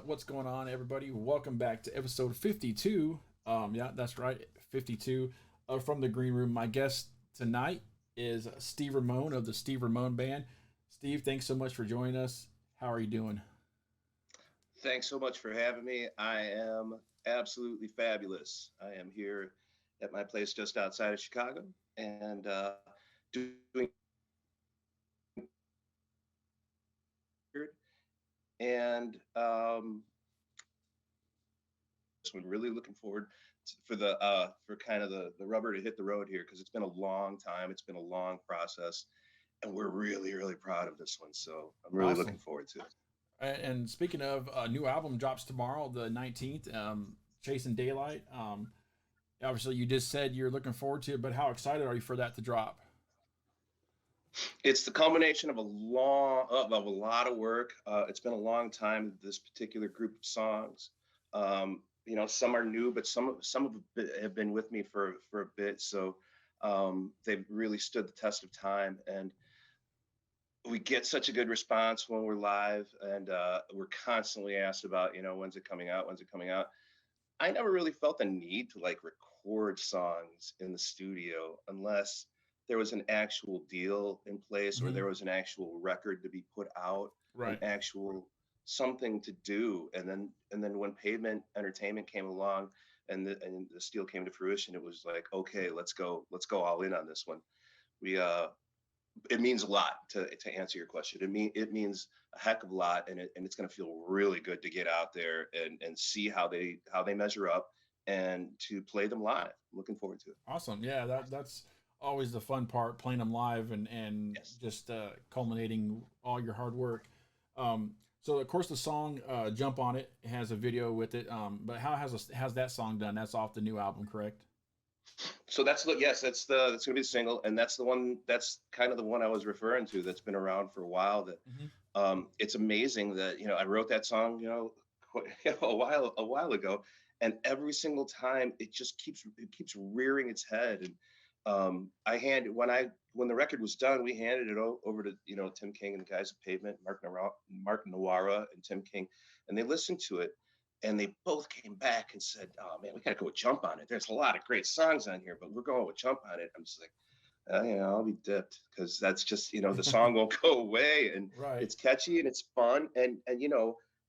What's going on, everybody? Welcome back to episode 52. Yeah, that's right, 52 from the Green Room. My guest tonight is Steve Ramone of the Steve Ramone Band. Steve, thanks so much for joining us. How are you doing? Thanks so much for having me. I am absolutely fabulous. I am here at my place just outside of Chicago and doing and this one really looking forward for kind of the rubber to hit the road here because it's been a long time. It's been a long process, and we're really proud of this one. So I'm really looking Awesome. forward to it. And speaking of, a new album drops tomorrow, the 19th, Chasing Daylight. Obviously, you just said you're looking forward to it, but how excited are you for that to drop? It's the culmination of of a lot of work. It's been a long time. This particular group of songs, some are new, but have been with me for a bit. So they've really stood the test of time, and we get such a good response when we're live, and we're constantly asked about, when's it coming out? When's it coming out? I never really felt the need to like record songs in the studio unless there was an actual deal in place or Mm-hmm. there was an actual record to be put out, an Right. actual something to do. And then when Pavement Entertainment came along and the deal came to fruition, it was like, okay, let's go all in on this one. We It means a lot to answer your question. It means a heck of a lot, and it's going to feel really good to get out there and see how they measure up and to play them live. I'm looking forward to it. Awesome. Yeah, that's always the fun part, playing them live and Yes. just culminating all your hard work. So of course the song "Jump on It" has a video with it. But how's that song done? That's off the new album, correct? So that's gonna be the single, and that's the one that's kind of the one I was referring to that's been around for a while. That Hmm. it's amazing that I wrote that song a while ago, and every single time it keeps rearing its head. And I handed when the record was done, we handed it over to Tim King and the guys at Pavement, Mark Nawara and Tim King, and they listened to it, and they both came back and said, "Oh man, we got to go with Jump on It. There's a lot of great songs on here, but we're going with Jump on It." I'm just like, I'll be dipped because that's just the song won't go away, and Right. it's catchy and it's fun, and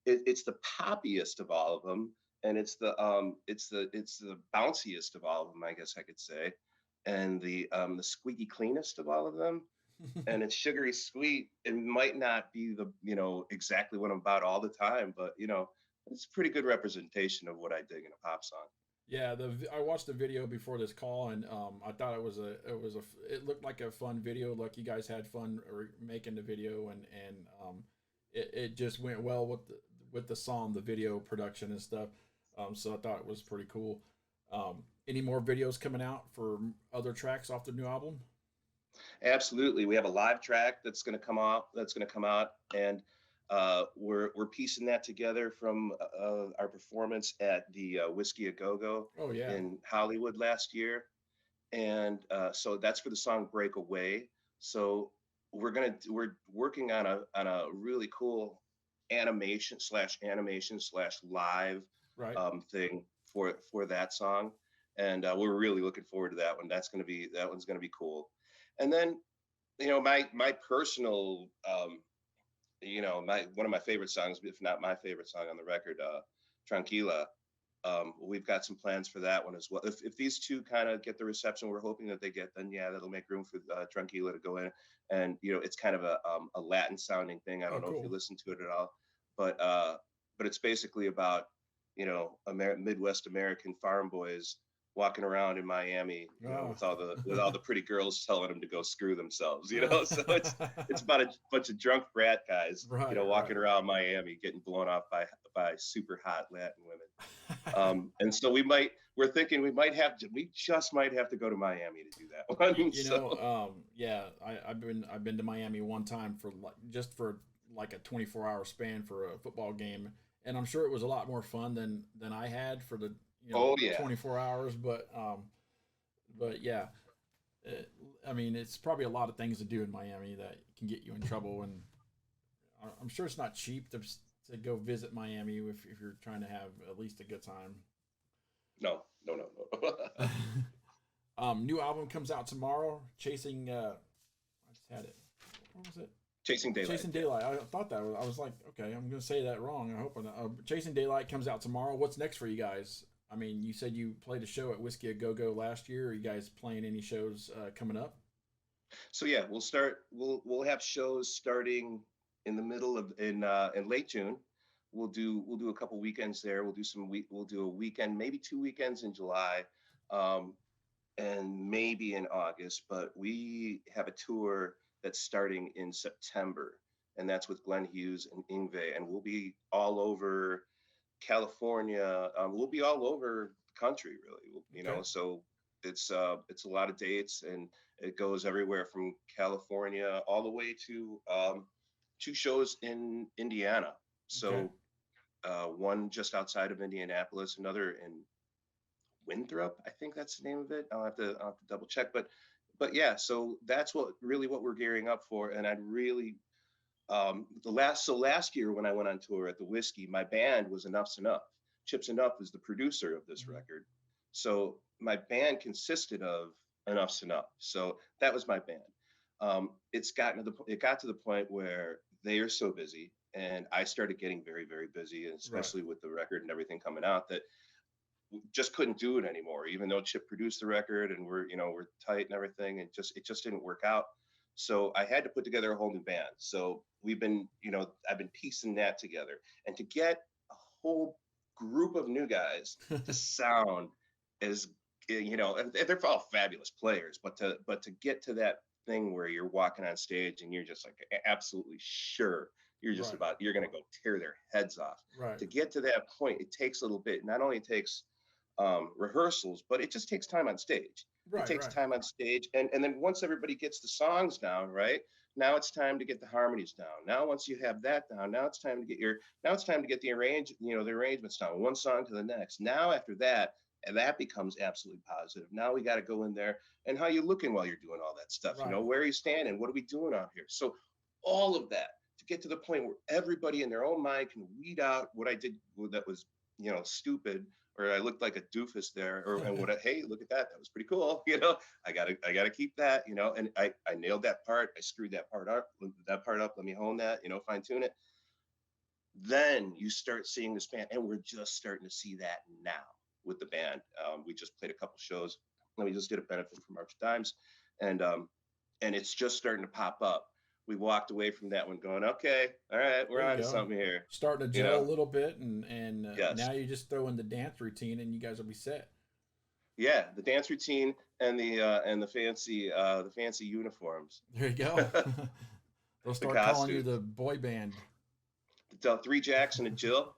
it's the poppiest of all of them, and it's the bounciest of all of them, I guess I could say, and the squeaky cleanest of all of them, and it's sugary sweet. It might not be the exactly what I'm about all the time, but it's a pretty good representation of what I dig in a pop song. Yeah, I watched the video before this call, and I thought it looked like a fun video. Like you guys had fun making the video, and it just went well with the song, the video production and stuff. So I thought it was pretty cool. Any more videos coming out for other tracks off the new album? Absolutely. We have a live track that's going to come out, and we're piecing that together from our performance at the Whiskey a Go Go Oh yeah. in Hollywood last year, and so that's for the song "Breakaway." So we're working on a really cool animation slash live Right. thing for that song, and we're really looking forward to that one. That one's gonna be cool. And then my personal my one of my favorite songs, if not my favorite song on the record, Tranquila. We've got some plans for that one as well. If these two kind of get the reception we're hoping that they get, then yeah, that'll make room for Tranquila to go in. And it's kind of a Latin sounding thing. I Oh don't know if you cool. listen to it at all, but it's basically about Midwest American farm boys walking around in Miami, Oh. with all the pretty girls telling them to go screw themselves, So it's about a bunch of drunk frat guys, Right, walking around Miami getting blown off by super hot Latin women. And so we're thinking we just might have to go to Miami to do that one. Yeah, I've been to Miami one time for just for like a 24-hour span for a football game, and I'm sure it was a lot more fun than I had for the Oh yeah. 24 hours. But yeah, I mean, it's probably a lot of things to do in Miami that can get you in trouble, and I'm sure it's not cheap to go visit Miami if you're trying to have at least a good time. No, no, no, no. New album comes out tomorrow. Chasing. I just had it. What was it? Chasing Daylight. Chasing Daylight. I thought that I was like, okay, I'm gonna say that wrong. I hope I'm not. Chasing Daylight comes out tomorrow. What's next for you guys? I mean, you said you played a show at Whiskey a Go Go last year. Are you guys playing any shows coming up? So yeah, we'll have shows starting in the middle of in late June. We'll do a couple weekends there. We'll do a weekend, maybe 2 weekends in July, um, and maybe in August. But we have a tour that's starting in September, and that's with Glenn Hughes and Ingve, and we'll be all over California. We'll be all over the country, really. Okay. So it's a lot of dates, and it goes everywhere from California all the way to 2 shows in Indiana. Okay. So one just outside of Indianapolis, another in Winthrop, I think that's the name of it. I'll have to double check, but yeah. So that's what we're gearing up for, and I'd really last year when I went on tour at the Whiskey, my band was Enough's Enough. Chips Enough is the producer of this Mhm. record, so my band consisted of Enough's Enough. So that was my band. It got to the point where they are so busy, and I started getting very very busy, and Right. especially with the record and everything coming out, that we just couldn't do it anymore. Even though Chip produced the record and we're tight and everything, and it just didn't work out. So I had to put together a whole new band. So I've been piecing that together, and to get a whole group of new guys to sound as and they're all fabulous players, but to get to that thing where you're walking on stage and you're just like absolutely sure Right. you're going to go tear their heads off. Right. To get to that point, it takes a little bit. Not only takes rehearsals, but it just takes time on stage. It Right. takes Right. time on stage, and then once everybody gets the songs down, right? Now it's time to get the harmonies down. Now once you have that down, now it's time to get the arrangements down, one song to the next. Now after that, and that becomes absolutely positive. Now we got to go in there, and how you looking while you're doing all that stuff? Right. Where are you standing? What are we doing out here? So all of that to get to the point where everybody in their own mind can weed out what I did that was stupid, or I looked like a doofus there, hey, look at that, that was pretty cool. I gotta keep that, and I nailed that part, I screwed that part up, let me hone that, fine tune it. Then you start seeing this band, and we're just starting to see that now with the band. We just played a couple shows, and we just did a benefit for March Dimes, and it's just starting to pop up. We walked away from that one going, okay, all right, we're There you on to go. something here. Starting to you gel a know little bit, and yes. now you just throw in the dance routine, and you guys will be set. Yeah, the dance routine and the fancy uniforms, There you go. They'll the start calling you costumes, the boy band. the three Jacks and a Jill.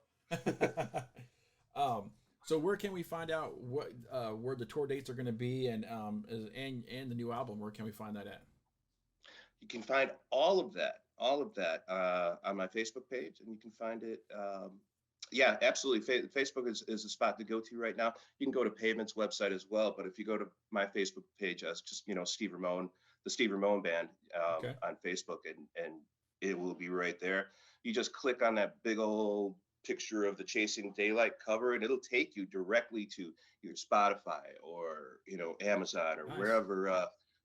um, so where can we find out where the tour dates are going to be, and the new album? Where can we find that at? You can find all of that on my Facebook page, and you can find it. Yeah, absolutely. Facebook is a spot to go to right now. You can go to Pavement's website as well, but if you go to my Facebook page, as just Steve Ramone, the Steve Ramone Band, Okay. on Facebook, and it will be right there. You just click on that big old picture of the Chasing Daylight cover, and it'll take you directly to your Spotify or Amazon or Nice.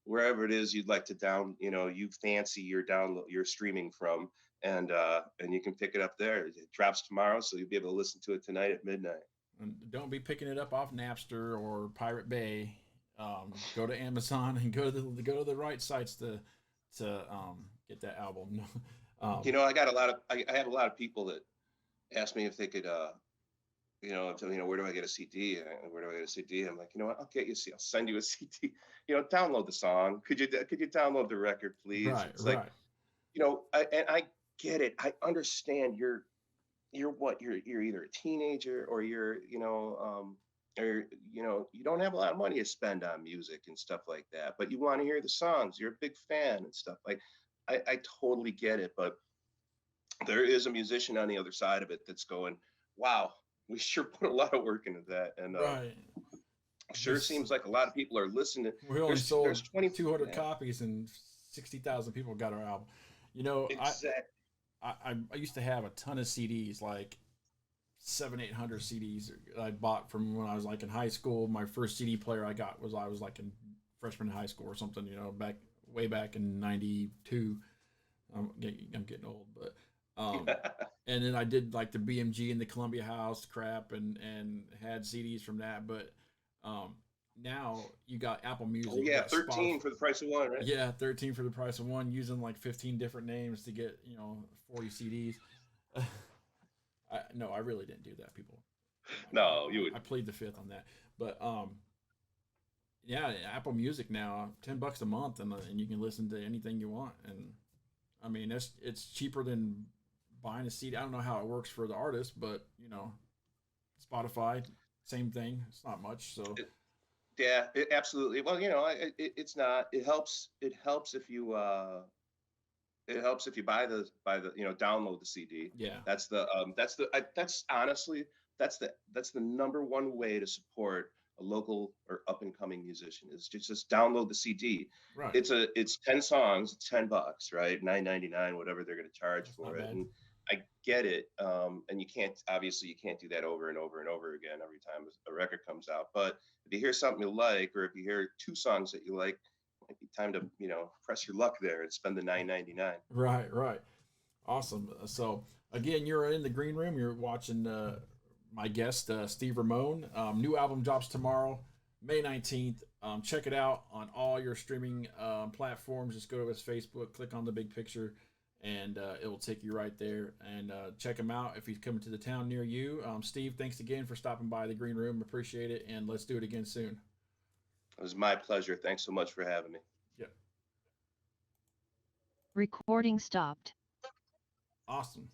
wherever it is you'd like to you fancy your streaming from, and you can pick it up there. It drops tomorrow, so you'll be able to listen to it tonight at midnight. And don't be picking it up off Napster or Pirate Bay. Go to Amazon and go to the right sites to get that album. No. I got a lot of I have a lot of people that ask me if they could, where do I get a CD? Where do I get a CD? I'm like, you know what? I'll get you a CD. I'll send you a CD. Download the song. Could you download the record, please? Right, It's like, right. I get it. I understand you're what you're either a teenager or you don't have a lot of money to spend on music and stuff like that, but you want to hear the songs. You're a big fan and stuff. Like, I totally get it, but there is a musician on the other side of it that's going, wow, we sure put a lot of work into that. And Right. sure This seems like a lot of people are listening. we only There's sold 20. 200 Yeah, copies and 60,000 people got our album. You know, exactly. I used to have a ton of CDs, like 700, 800 CDs I bought from when I was like in high school. My first CD player I got was I was like in freshman in high school or something. Way back in '92. I'm getting old, but and then I did like the BMG and the Columbia House crap and had CDs from that. But um, now you got Apple Oh Music, you yeah, got 13 Spotify. for the price of one, right? Yeah, 13 for the price of one, using like 15 different names to get 40 CDs. No, I really didn't do that, people. No, you I wouldn't. plead the fifth on that. But yeah, Apple Music now, $10 a month, and you can listen to anything you want. And I mean, it's cheaper than buying a CD. I don't know how it works for the artist, but Spotify, same thing. It's not much. So Yeah, absolutely. Well, it's not. It helps. It helps if you buy the download the CD. yeah, That's honestly that's the number one way to support a local or up and coming musician is just download the CD. right. It's 10 songs, it's $10, right? 9.99, whatever they're going to charge That's not for it. bad. And I get it. And you can't do that over and over and over again every time a record comes out. But if you hear something you like, or if you hear two songs that you like, it might be time to press your luck there and spend the 9.99. Right, right. Awesome. So again, you're in the green room. You're watching my guest Steve Ramone. New album drops tomorrow, May 19th. Check it out on all your streaming platforms. Just go to his Facebook, click on the big picture, and it will take you right there. And check him out if he's coming to the town near you. Steve, thanks again for stopping by the green room. Appreciate it, and let's do it again soon. It was my pleasure. Thanks so much for having me. Yeah, Recording stopped. awesome.